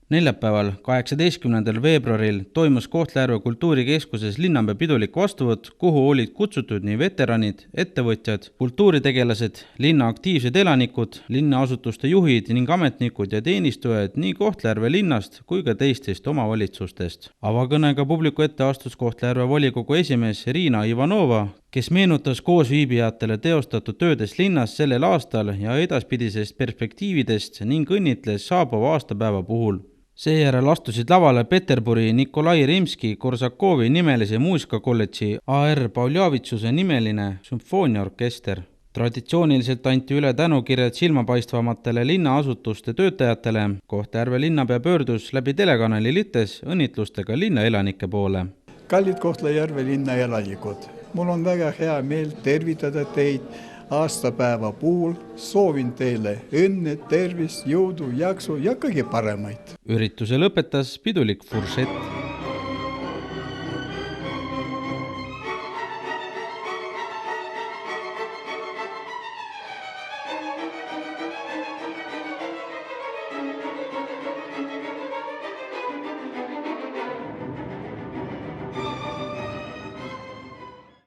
Neljapäeval, 18. veebruaril toimus Kohtla-Järve kultuurikeskuses linnapea pidulik vastuvõtt, kuhu olid kutsutud nii veteranid, ettevõtjad, kultuuritegelased, linna aktiivsed elanikud, linnaasutuste juhid ning ametnikud ja teenistujad nii Kohtla-Järve linnast kui ka teistest omavalitsustest. Avakõnega publiku ette astus Kohtla-Järve volikogu esimees Riina Ivanova, kes meenutas koosviibijatele teostatud töödest linnas sellel aastal ja edaspidisest perspektiividest ning õnnitles saabuva aastapäeva puhul. Seejärel astusid lavale Peterburi Nikolai Rimski-Korsakovi nimelise muusikakolledži AR Pauljavitsuse nimeline sümfooniaorkester. Traditsiooniliselt anti üle tänukirjad silmapaistvamatele linnaasutuste töötajatele. Kohtla-Järve linnapea pöördus läbi telekanali Lites õnnitlustega linnaelanike poole. Kallid Kohtla-Järve linna elanikud, mul on väga hea meel tervitada teid aastapäeva puhul. Soovin teile õnne, tervist, jõudu, jaksu ja kõige paremaid. Ürituse lõpetas pidulik furšett.